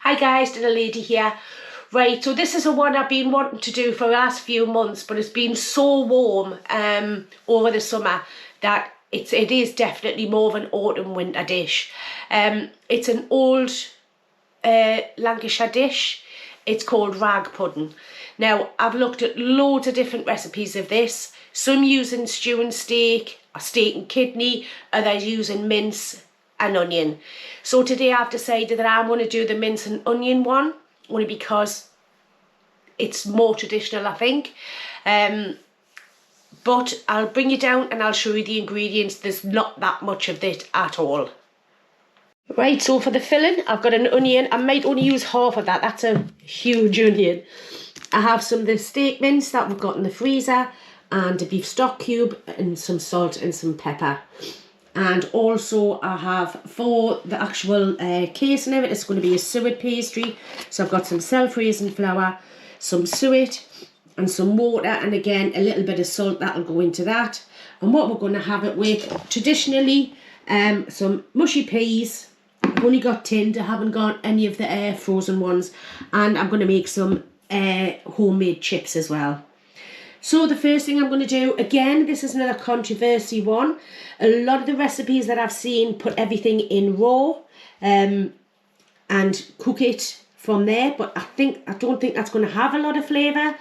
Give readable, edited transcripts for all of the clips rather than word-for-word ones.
Hi guys, Dinner Lady here. Right, so this is a one I've been wanting to do for the last few months, but it's been so warm over the summer that it is definitely more of an autumn winter dish. It's an old Lancashire dish. It's called rag pudding. Now, I've looked at loads of different recipes of this, some using stew and steak, or steak and kidney, others using mince and onion. So today I've decided that I'm going to do the mince and onion one, only because it's more traditional, I think. But I'll bring you down and I'll show you the ingredients. There's not that much of it at all. Right, so for the filling, I've got an onion. I might only use half of that. That's a huge onion. I have some of the steak mince that we've got in the freezer, and a beef stock cube, and some salt and some pepper. And also I have, for the actual casing of it, it's going to be a suet pastry. So I've got some self-raising flour, some suet and some water, and again a little bit of salt that'll go into that. And what we're going to have it with, traditionally, some mushy peas. I've only got tinned, I haven't got any of the frozen ones. And I'm going to make some homemade chips as well. So the first thing I'm going to do, again, this is another controversy one. A lot of the recipes that I've seen put everything in raw and cook it from there, but I don't think that's going to have a lot of flavour.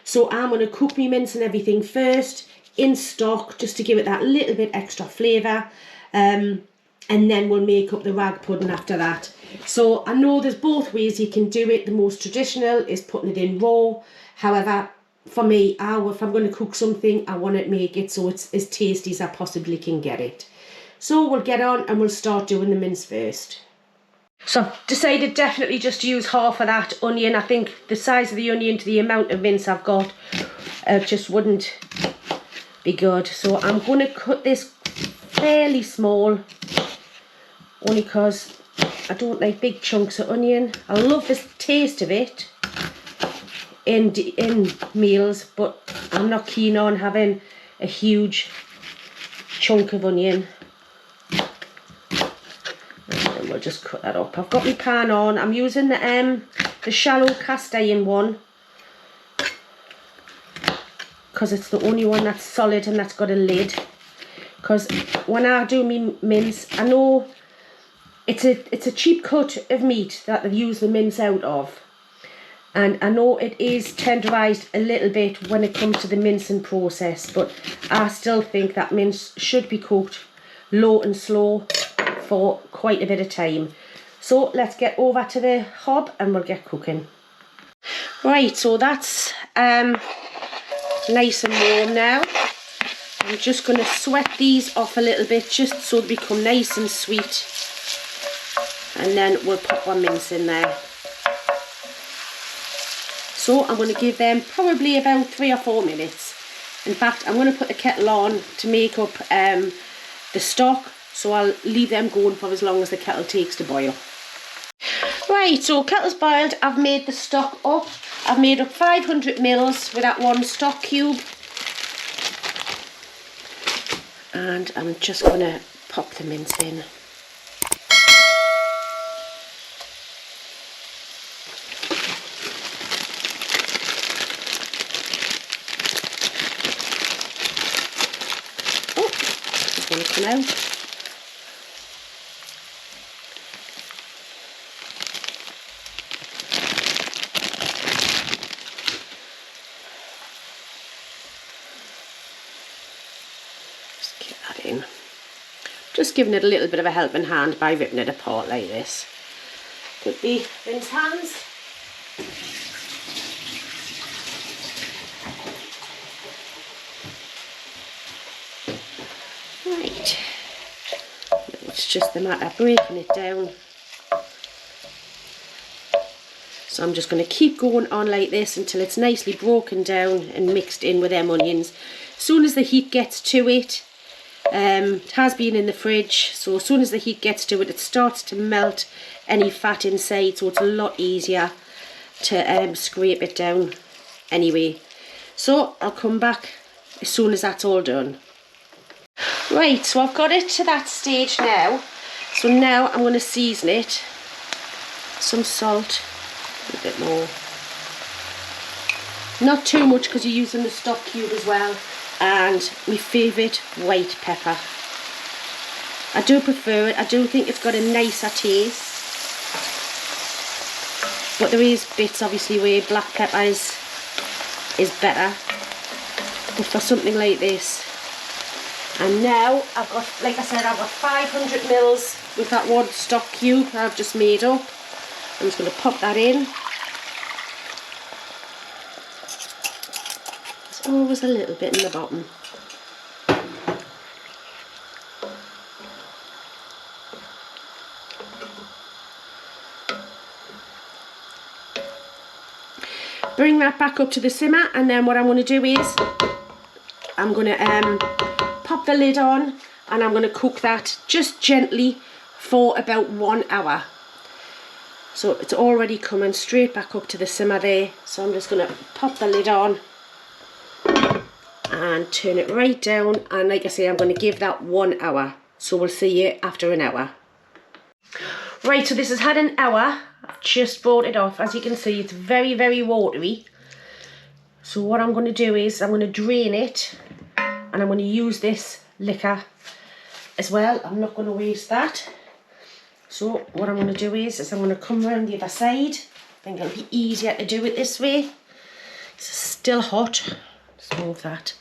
So I'm going to cook my mince and everything first in stock, just to give it that little bit extra flavour, and then we'll make up the rag pudding after that. So I know there's both ways you can do it. The most traditional is putting it in raw. However, for me, if I'm going to cook something, I want to make it so it's as tasty as I possibly can get it. So we'll get on and we'll start doing the mince first. So I've decided definitely just to use half of that onion. I think the size of the onion to the amount of mince I've got just wouldn't be good. So I'm going to cut this fairly small, only because I don't like big chunks of onion. I love the taste of it in meals, but I'm not keen on having a huge chunk of onion. And we'll just cut that up. I've got my pan on. I'm using the shallow cast iron one, because it's the only one that's solid and that's got a lid. Because when I do my mince, I know it's a cheap cut of meat that they've used the mince out of. And I know it is tenderised a little bit when it comes to the mincing process, but I still think that mince should be cooked low and slow for quite a bit of time. So let's get over to the hob and we'll get cooking. Right, so that's nice and warm now. I'm just going to sweat these off a little bit just so they become nice and sweet. And then we'll pop our mince in there. So I'm going to give them probably about 3 or 4 minutes. In fact, I'm going to put the kettle on to make up the stock. So I'll leave them going for as long as the kettle takes to boil. Right, so kettle's boiled. I've made the stock up. I've made up 500 mils with that one stock cube. And I'm just going to pop the mince in. Come out. Just get that in. Just giving it a little bit of a helping hand by ripping it apart like this. Could be rinse hands. Right, it's just a matter of breaking it down. So I'm just going to keep going on like this until it's nicely broken down and mixed in with them onions. As soon as the heat gets to it, it has been in the fridge, so as soon as the heat gets to it, it starts to melt any fat inside, so it's a lot easier to scrape it down anyway. So I'll come back as soon as that's all done. Right, so I've got it to that stage now. So now I'm going to season it. some salt, a bit more. Not too much because you're using the stock cube as well. And my favourite white pepper. I do prefer it. I do think it's got a nicer taste. But there is bits obviously where black pepper is better. But for something like this. And now I've got, like I said, I've got 500 mils with that one stock cube I've just made up. I'm just going to pop that in. There's always a little bit in the bottom. Bring that back up to the simmer, and then what I'm going to do is I'm going to pop the lid on, and I'm going to cook that just gently for about 1 hour. So it's already coming straight back up to the simmer there. So I'm just going to pop the lid on and turn it right down, and like I say, I'm going to give that 1 hour. So we'll see you after an hour. Right, so this has had an hour. I've just brought it off. As you can see, it's very, very watery. So what I'm going to do is I'm going to drain it, and I'm going to use this liquor as well. I'm not going to waste that. So what I'm going to do is I'm going to come around the other side. I think it'll be easier to do it this way. It's still hot. Just move that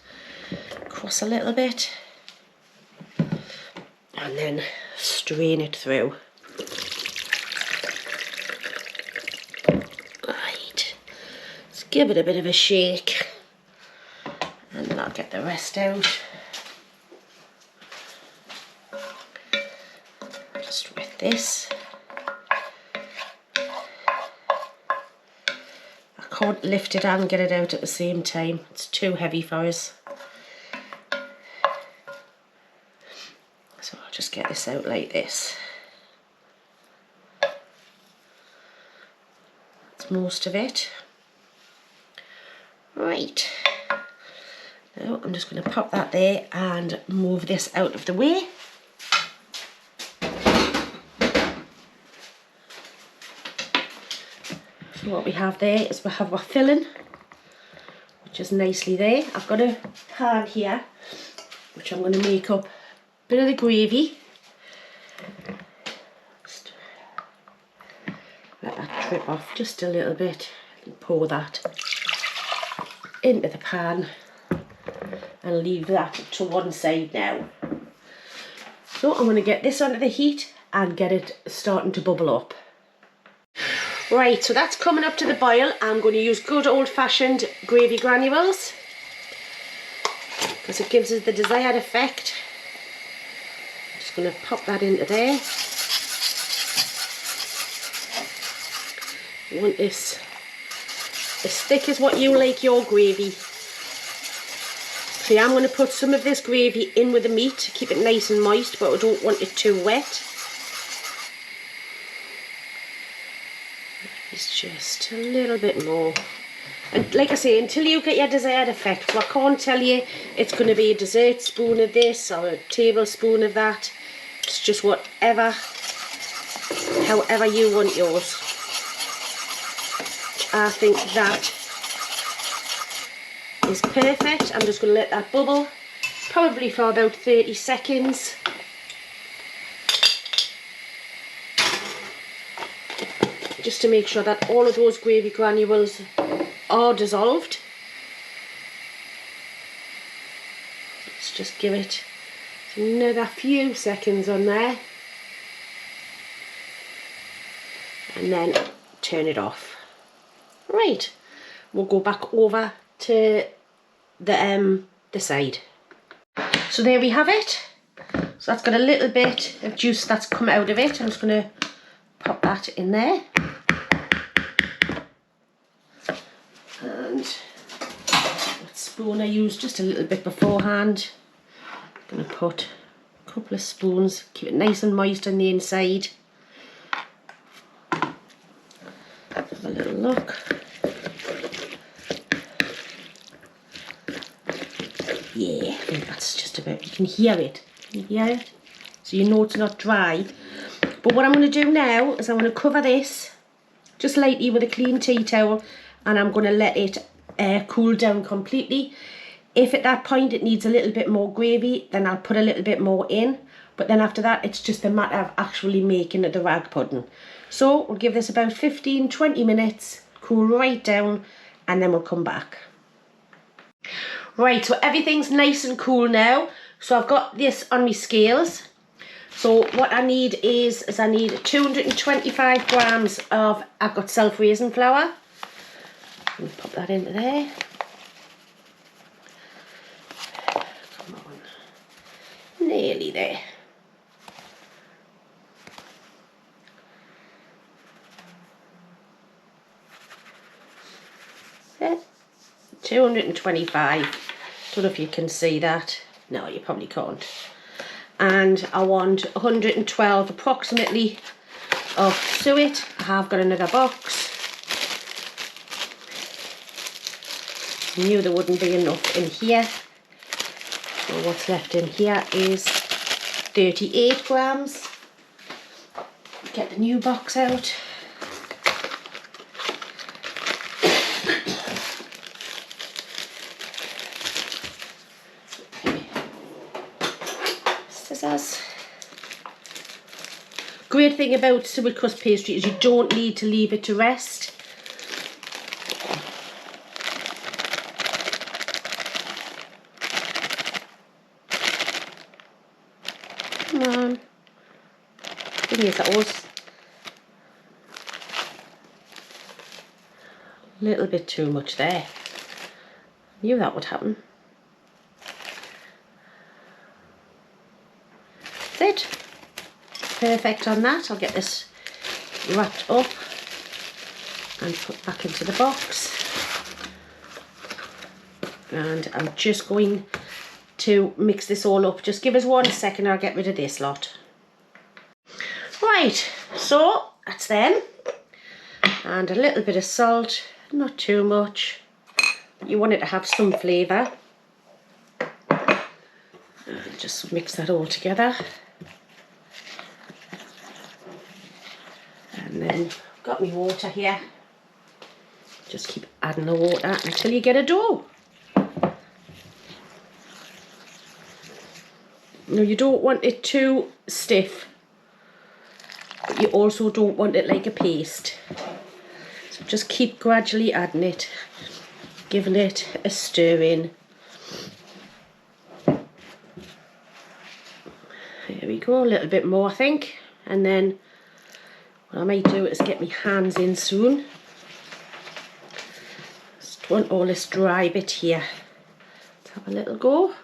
across a little bit, and then strain it through. Give it a bit of a shake, and then I'll get the rest out. Just with this. I can't lift it and get it out at the same time. It's too heavy for us. So I'll just get this out like this. That's most of it. Right, now I'm just going to pop that there and move this out of the way. So what we have there is we have our filling, which is nicely there. I've got a pan here, which I'm going to make up a bit of the gravy. Just let that drip off just a little bit and pour that into the pan and leave that to one side now. So I'm going to get this onto the heat and get it starting to bubble up. Right, so that's coming up to the boil. I'm going to use good old-fashioned gravy granules because it gives us the desired effect. I'm just going to pop that into there. You want this as thick as what you like your gravy. So I'm going to put some of this gravy in with the meat to keep it nice and moist, but I don't want it too wet. It's just a little bit more. And like I say, until you get your desired effect, so I can't tell you it's going to be a dessert spoon of this or a tablespoon of that. It's just whatever, however you want yours. I think that is perfect. I'm just going to let that bubble, probably for about 30 seconds. Just to make sure that all of those gravy granules are dissolved. Let's just give it another few seconds on there. And then turn it off. Right, we'll go back over to the side. So there we have it. So that's got a little bit of juice that's come out of it. I'm just going to pop that in there. And that spoon I used just a little bit beforehand. I'm going to put a couple of spoons, keep it nice and moist on the inside. Have a little look. Yeah, I think that's just about, you can hear it. Can you hear it? So you know it's not dry. But what I'm going to do now is I'm going to cover this just lightly with a clean tea towel, and I'm going to let it cool down completely. If at that point it needs a little bit more gravy, then I'll put a little bit more in. But then after that, it's just a matter of actually making the rag pudding. So we'll give this about 15-20 minutes, cool right down, and then we'll come back. Right, so everything's nice and cool now. So I've got this on my scales. So what I need is I need 225 grams of, I've got self-raising flour. Let me pop that into there. Come on, nearly there. There. 225. Don't know if you can see that. No, you probably can't. And I want 112 approximately of suet. I have got another box. I knew there wouldn't be enough in here. So what's left in here is 38 grams. Get the new box out. Scissors. Great thing about suet crust pastry is you don't need to leave it to rest. Come on. Thing is, that was a little bit too much there. Knew that would happen. That's it. Perfect on that. I'll get this wrapped up and put back into the box. And I'm just going to mix this all up. Just give us 1 second, I'll get rid of this lot. Right, so that's them. And a little bit of salt, not too much. You want it to have some flavour. And just mix that all together. And then I've got my water here. Just keep adding the water until you get a dough. Now you don't want it too stiff, but you also don't want it like a paste. So just keep gradually adding it, giving it a stir in. There we go, a little bit more I think. And then what I might do is get my hands in soon. Just want all this dry bit here. Let's have a little go.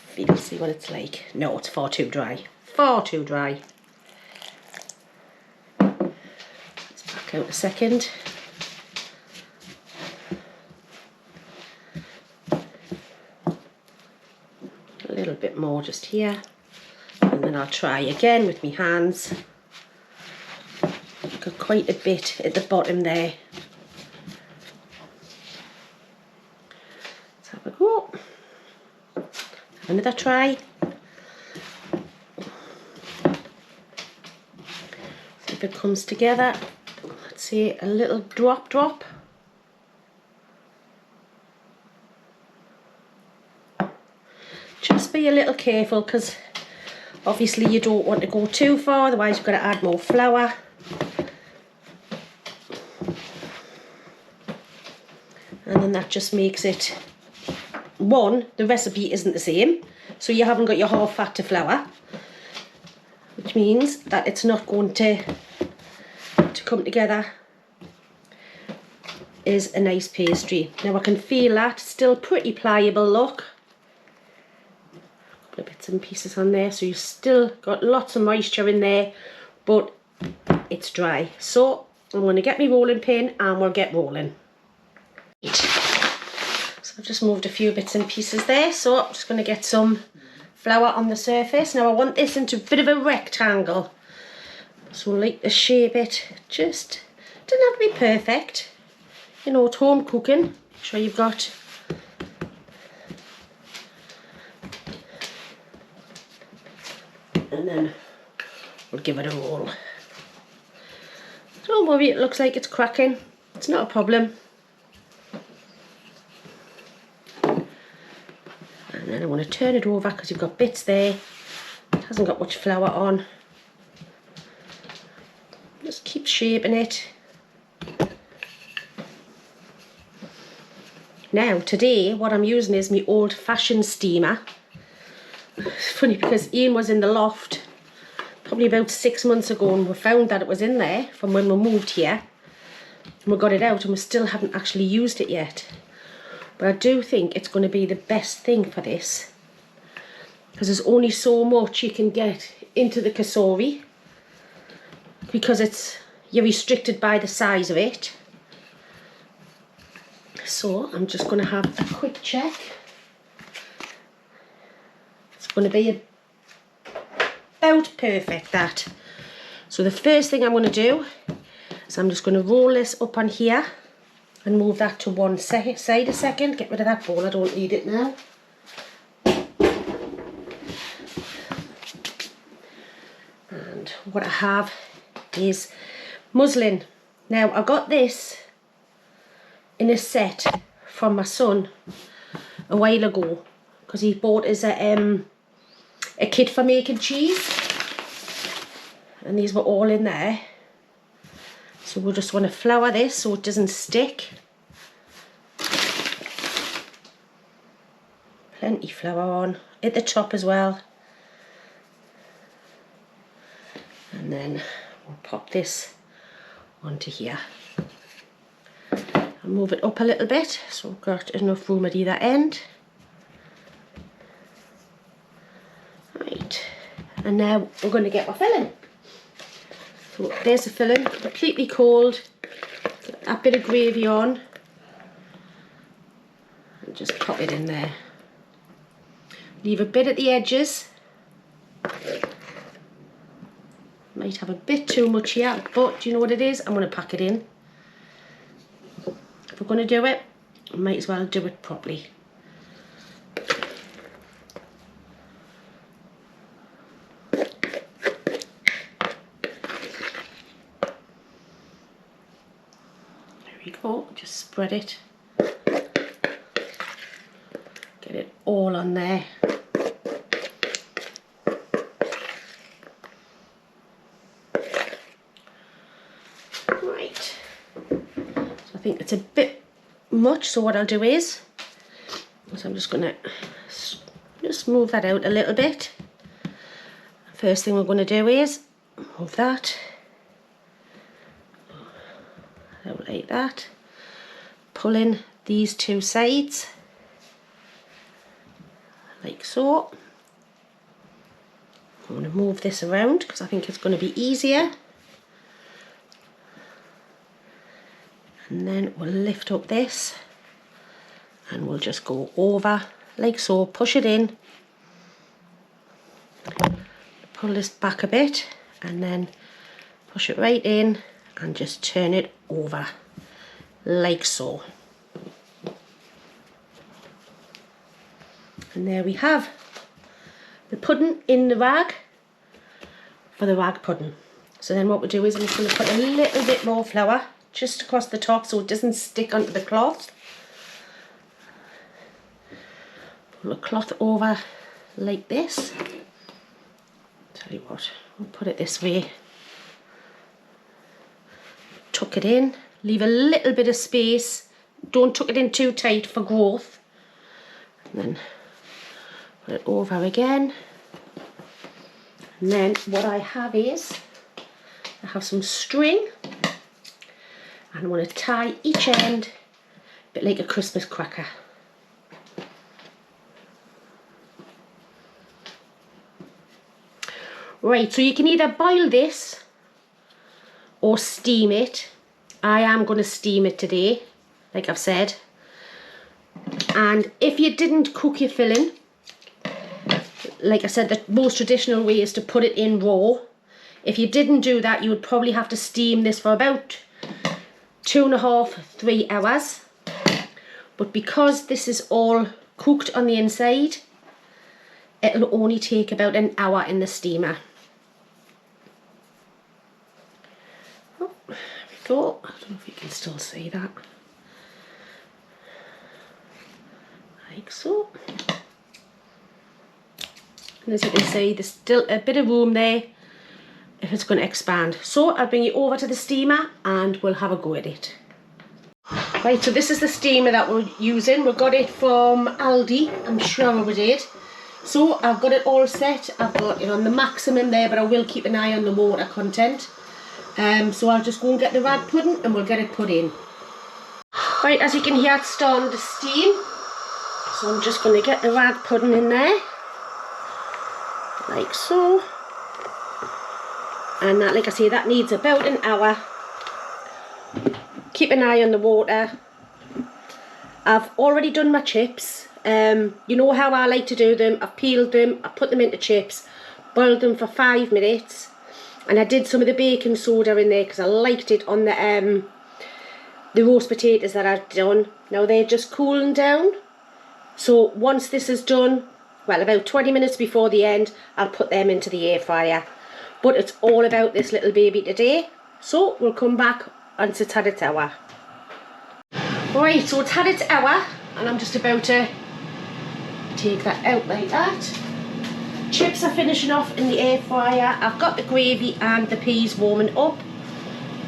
Feel, see what it's like. No, it's far too dry. Far too dry. Let's back out a second. A little bit more just here. And then I'll try again with my hands. Got quite a bit at the bottom there. Let's have a go. Another try. See if it comes together. Let's see, a little drop. Just be a little careful because obviously you don't want to go too far, otherwise you've got to add more flour. And then that just makes it, one, the recipe isn't the same, so you haven't got your half fat to flour, which means that it's not going to come together as a nice pastry. Now I can feel that, still pretty pliable, look. A couple of bits and pieces on there, so you've still got lots of moisture in there, but it's dry. So I'm going to get my rolling pin and we'll get rolling. So I've just moved a few bits and pieces there, so I'm just going to get some flour on the surface. Now I want this into a bit of a rectangle, so I like to shape it. Just doesn't have to be perfect, you know, it's home cooking. Make sure you've got and then we'll give it a roll. Don't worry, it looks like it's cracking. It's not a problem. And then I want to turn it over because you've got bits there. It hasn't got much flour on. Just keep shaping it. Now today what I'm using is my old-fashioned steamer. It's funny because Ian was in the loft probably about 6 months ago and we found that it was in there from when we moved here. And we got it out and we still haven't actually used it yet. But I do think it's going to be the best thing for this. Because there's only so much you can get into the cassoulet. Because you're restricted by the size of it. So I'm just going to have a quick check. It's going to be about perfect, that. So the first thing I'm going to do is I'm just going to roll this up on here and move that to one side a second. Get rid of that bowl, I don't need it now. And what I have is muslin. Now I got this in a set from my son a while ago because he bought us a kit for making cheese, and these were all in there. So we'll just want to flour this so it doesn't stick. Plenty flour on at the top as well, and then we'll pop this onto here. Move it up a little bit so we've got enough room at either end. Right, and now we're going to get our filling. So there's the filling, completely cold. Put that bit of gravy on and just pop it in there. Leave a bit at the edges. Might have a bit too much here, but do you know what it is? I'm going to pack it in. If we're going to do it, we might as well do it properly. There we go, just spread it. Get it all on there. Right. I think it's a bit much, so what I'll do is I'm just going to just move that out a little bit. First thing we're going to do is move that out like that, pull in these two sides like so. I'm going to move this around because I think it's going to be easier. And then we'll lift up this and we'll just go over like so, push it in, pull this back a bit and then push it right in and just turn it over like so. And there we have the pudding in the rag for the rag pudding. So then what we'll do is I'm just going to put a little bit more flour just across the top so it doesn't stick onto the cloth. Pull the cloth over like this. Tell you what, we'll put it this way. Tuck it in, leave a little bit of space. Don't tuck it in too tight for growth. And then put it over again. And then what I have is, I have some string. And I want to tie each end a bit like a Christmas cracker. Right, so you can either boil this or steam it. I am going to steam it today, like I've said. And if you didn't cook your filling, like I said, the most traditional way is to put it in raw. If you didn't do that, you would probably have to steam this for about 2.5 to 3 hours. But because this is all cooked on the inside, it'll only take about an hour in the steamer. Oh, there we go. I don't know if you can still see that. Like so. And as you can see, there's still a bit of room there if it's going to expand. So I'll bring you over to the steamer and we'll have a go at it. Right, so this is the steamer that we're using. We got it from Aldi, I'm sure we did. So I've got it all set. I've got it on the maximum there, but I will keep an eye on the water content. So I'll just go and get the rag pudding and we'll get it put in. Right, as you can hear, it's starting to steam. So I'm just going to get the rag pudding in there. Like so. And that, like I say, that needs about an hour. Keep an eye on the water. I've already done my chips. You know how I like to do them. I've peeled them, I put them into chips, boiled them for 5 minutes, and I did some of the baking soda in there because I liked it on the roast potatoes that I've done. Now they're just cooling down. So once this is done, well, about 20 minutes before the end, I'll put them into the air fryer. But it's all about this little baby today. So we'll come back once it's had its hour. Right, so it's had its hour and I'm just about to take that out like that. Chips are finishing off in the air fryer. I've got the gravy and the peas warming up.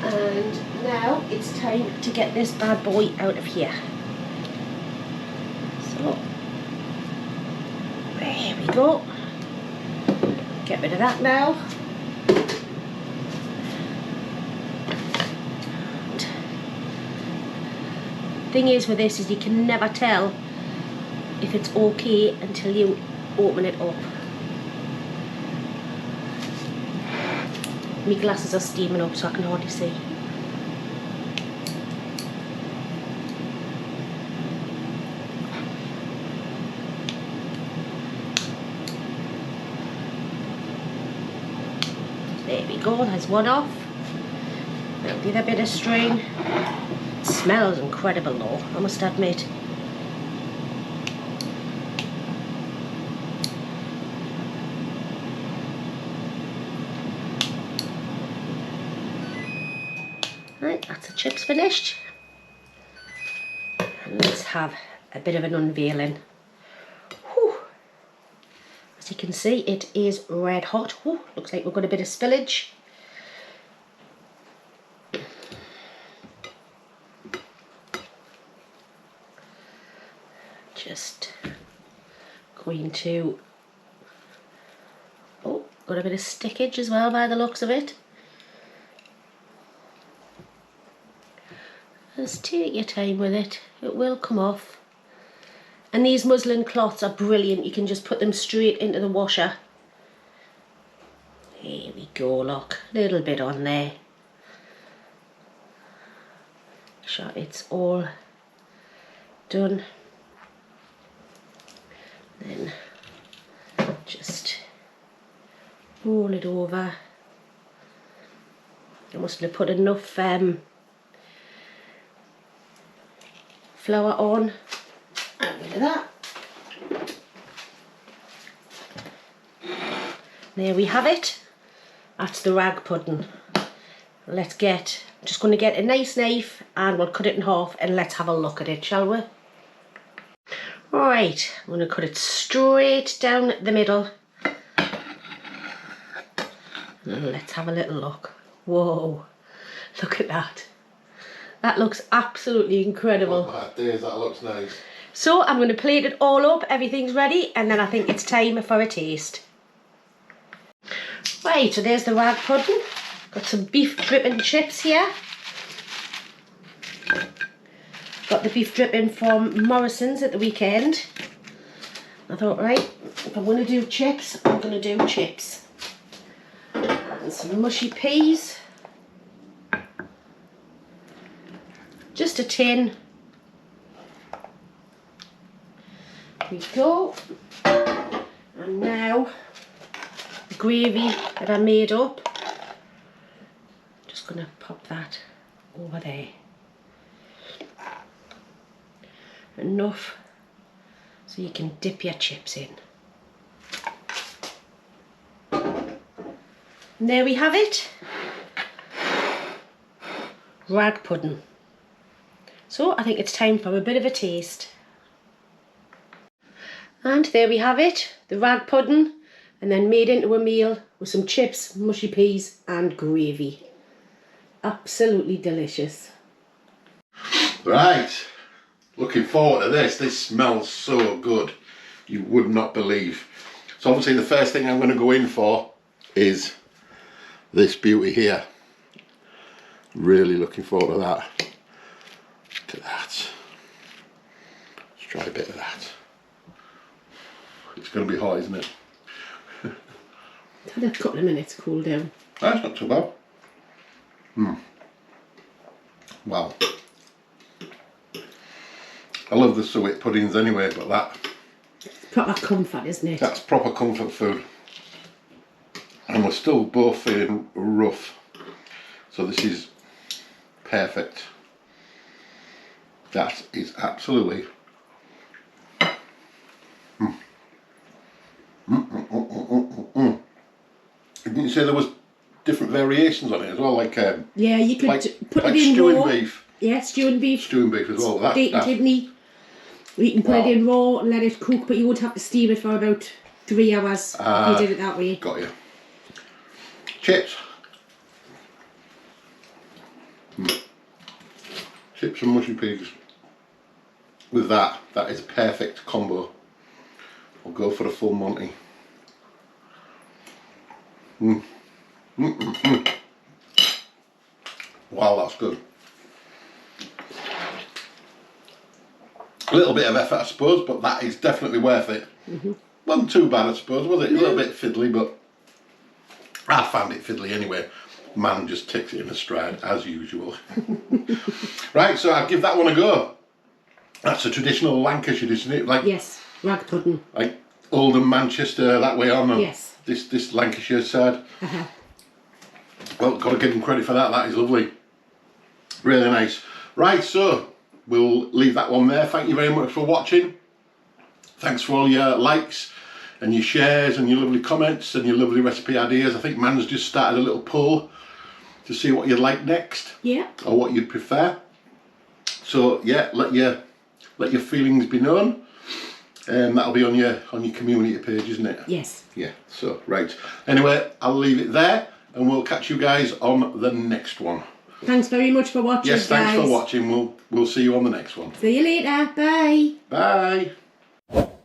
And now it's time to get this bad boy out of here. So, there we go. Get rid of that now. Thing is with this is you can never tell if it's okay until you open it up. My glasses are steaming up so I can hardly see. There we go, there's one off. Now the other bit of string. It smells incredible though, I must admit. Right, that's the chips finished. And let's have a bit of an unveiling. Whew. As you can see, it is red hot. Whew. Looks like we've got a bit of spillage. Just going to, oh, got a bit of stickage as well by the looks of it. Just take your time with it, it will come off. And these muslin cloths are brilliant, you can just put them straight into the washer. Here we go, look, a little bit on there. Sure, it's all done. Then just roll it over. I must have put enough flour on. Get rid of that. There we have it. That's the rag pudding. Let's get, I'm just going to get a nice knife and we'll cut it in half and let's have a look at it, shall we? Right, I'm going to cut it straight down the middle. Let's have a little look. Whoa, look at that. That looks absolutely incredible. What that is, that looks nice. So I'm going to plate it all up, everything's ready, and then I think it's time for a taste. Right, so there's the rag pudding. Got some beef dripping chips here. Got the beef dripping from Morrison's at the weekend. I thought, right, if I'm going to do chips, I'm going to do chips. And some mushy peas. Just a tin. There we go. And now the gravy that I made up. Just going to pop that over there. Enough so you can dip your chips in. And there we have it. rag pudding. So I think it's time for a bit of a taste. And there we have it, the rag pudding, and then made into a meal with some chips, mushy peas and gravy. Absolutely delicious. Right, looking forward to this. This smells so good, you would not believe. So obviously the first thing I'm going to go in for is this beauty here. Really looking forward to that. Look at that. Let's try a bit of that. It's going to be hot, isn't it? Had a couple of minutes to cool down. That's not too bad. Wow. I love the suet puddings anyway, but that... Proper comfort, isn't it? That's proper comfort food. And we're still both feeling rough. So this is perfect. That is absolutely... Didn't you say there was different variations on it as well? Like yeah, you could put like it in stewing raw. beef. Yeah, stewing beef. Stewing beef as well. That, kidney. You can put it in raw and let it cook, but you would have to steam it for about 3 hours if you did it that way. Got you. Chips. Chips and mushy peas. With that is a perfect combo. I'll go for the full Monty. Wow, that's good. A little bit of effort, I suppose, but that is definitely worth it. Wasn't too bad, I suppose, was it? A little bit fiddly, but I found it fiddly anyway. Man just takes it in a stride, as usual. Right, so I'll give that one a go. That's a traditional Lancashire dish, isn't it? Like, yes, rag pudding. Like Oldham, Manchester, that way on. Yes. This Lancashire side. Well, got to give them credit for that. That is lovely. Really nice. Right, so we'll leave that one there. Thank you very much for watching. Thanks for all your likes and your shares and your lovely comments and your lovely recipe ideas. I think Man's just started a little poll to see what you'd like next. Yeah. Or what you'd prefer. So yeah, let your feelings be known. That'll be on your community page, isn't it? Yes. Yeah, so right. Anyway, I'll leave it there and we'll catch you guys on the next one. Thanks very much for watching, yes, thanks for watching. We'll see you on the next one. See you later. Bye. Bye.